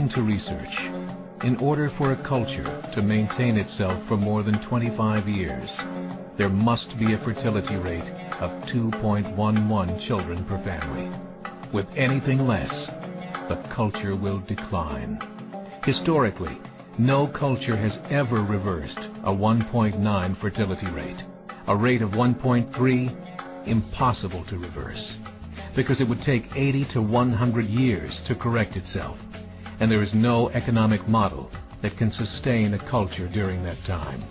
According to research, in order for a culture to maintain itself for more than 25 years, there must be a fertility rate of 2.11 children per family. With anything less, the culture will decline. Historically, no culture has ever reversed a 1.9 fertility rate. A rate of 1.3, impossible to reverse, because it would take 80 to 100 years to correct itself, and there is no economic model that can sustain a culture during that time.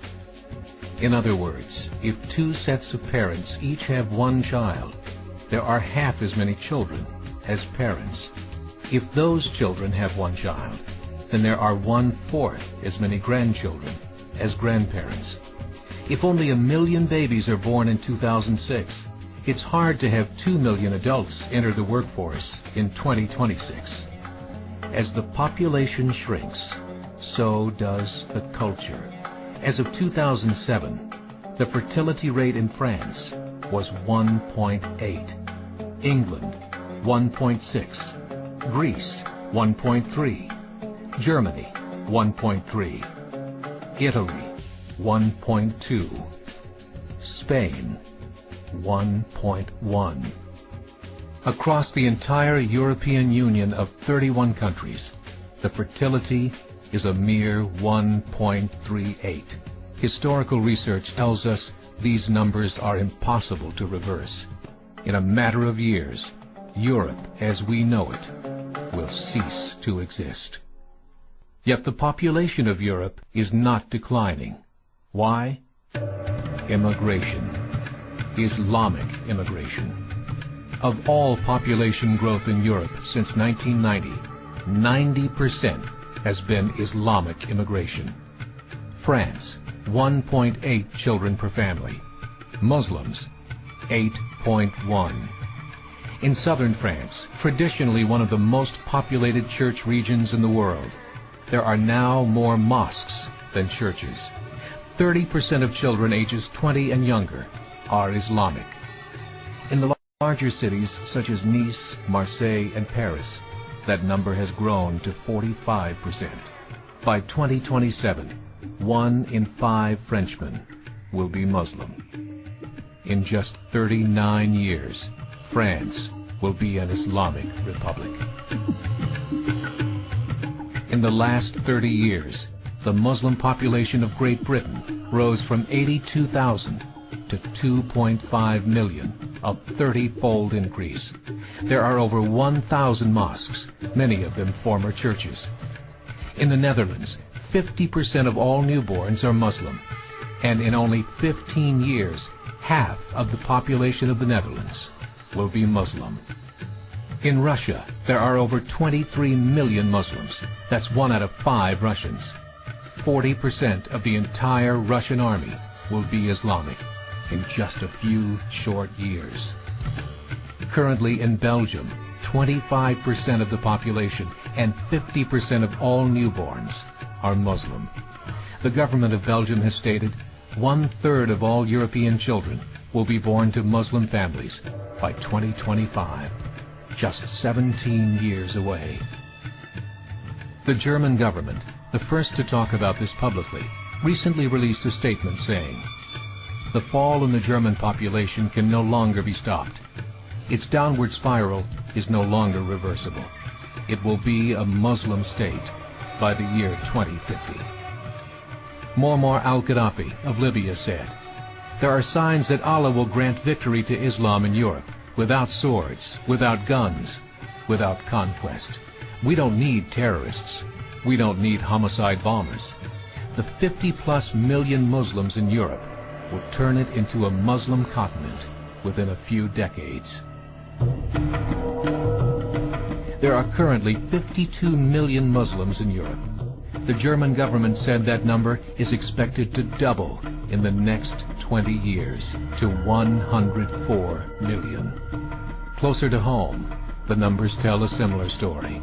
In other words, if two sets of parents each have one child, there are half as many children as parents. If those children have one child, then there are 1/4 as many grandchildren as grandparents. If only 1 million babies are born in 2006, it's hard to have 2 million adults enter the workforce in 2026. As the population shrinks, so does the culture. As of 2007, the fertility rate in France was 1.8, England 1.6, Greece 1.3, Germany 1.3, Italy 1.2, Spain 1.1. Across the entire European Union of 31 countries, the fertility is a mere 1.38. Historical research tells us these numbers are impossible to reverse. In a matter of years, Europe as we know it will cease to exist. Yet the population of Europe is not declining. Why? Immigration. Islamic immigration. Of all population growth in Europe since 1990, 90% has been Islamic immigration. France, 1.8 children per family. Muslims, 8.1. In southern France, traditionally one of the most populated church regions in the world, there are now more mosques than churches. 30% of children ages 20 and younger are Islamic. In the larger cities such as Nice, Marseille, and Paris, that number has grown to 45%. By 2027, 1 in 5 Frenchmen will be Muslim. In just 39 years, France will be an Islamic republic. In the last 30 years, the Muslim population of Great Britain rose from 82,000 to 2.5 million, a 30-fold increase. There are over 1,000 mosques, many of them former churches. In the Netherlands, 50% of all newborns are Muslim, and in only 15 years, half of the population of the Netherlands will be Muslim. In Russia, there are over 23 million Muslims. That's 1 out of 5 Russians. 40% of the entire Russian army will be Islamic in just a few short years. Currently in Belgium, 25% of the population and 50% of all newborns are Muslim. The government of Belgium has stated 1/3 of all European children will be born to Muslim families by 2025, just 17 years away. The German government, the first to talk about this publicly, recently released a statement saying, "The fall in the German population can no longer be stopped. Its downward spiral is no longer reversible. It will be a Muslim state by the year 2050. Muammar al-Gaddafi of Libya said, "There are signs that Allah will grant victory to Islam in Europe, without swords, without guns, without conquest. We don't need terrorists. We don't need homicide bombers. The 50+ million Muslims in Europe will turn it into a Muslim continent within a few decades." There are currently 52 million Muslims in Europe. The German government said that number is expected to double in the next 20 years to 104 million. Closer to home, the numbers tell a similar story.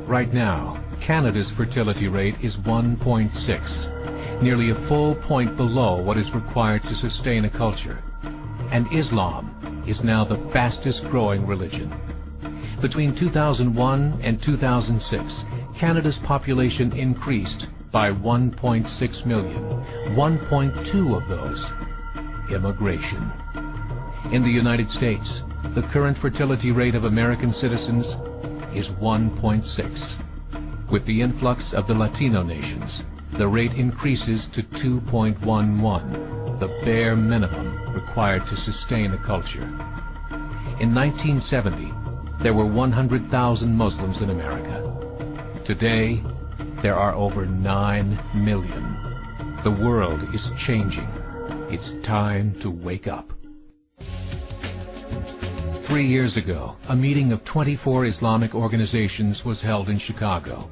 Right now, Canada's fertility rate is 1.6, nearly a full point below what is required to sustain a culture. And Islam is now the fastest growing religion. Between 2001 and 2006, Canada's population increased by 1.6 million, 1.2 of those immigration. In the United States, the current fertility rate of American citizens is 1.6. With the influx of the Latino nations, the rate increases to 2.11, the bare minimum required to sustain a culture. In 1970, there were 100,000 Muslims in America. Today, there are over 9 million. The world is changing. It's time to wake up. 3 years ago, a meeting of 24 Islamic organizations was held in Chicago.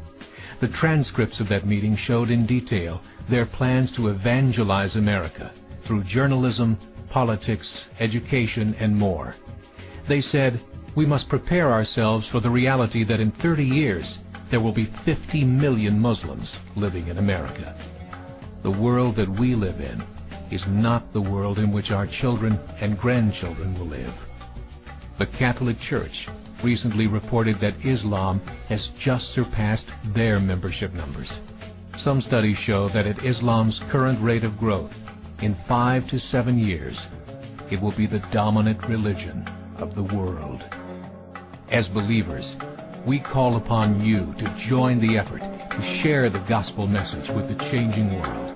The transcripts of that meeting showed in detail their plans to evangelize America through journalism, politics, education, and more. They said, we must prepare ourselves for the reality that in 30 years, there will be 50 million Muslims living in America. The world that we live in is not the world in which our children and grandchildren will live. The Catholic Church recently reported that Islam has just surpassed their membership numbers. Some studies show that at Islam's current rate of growth, in 5 to 7 years, it will be the dominant religion of the world. As believers, we call upon you to join the effort to share the gospel message with the changing world.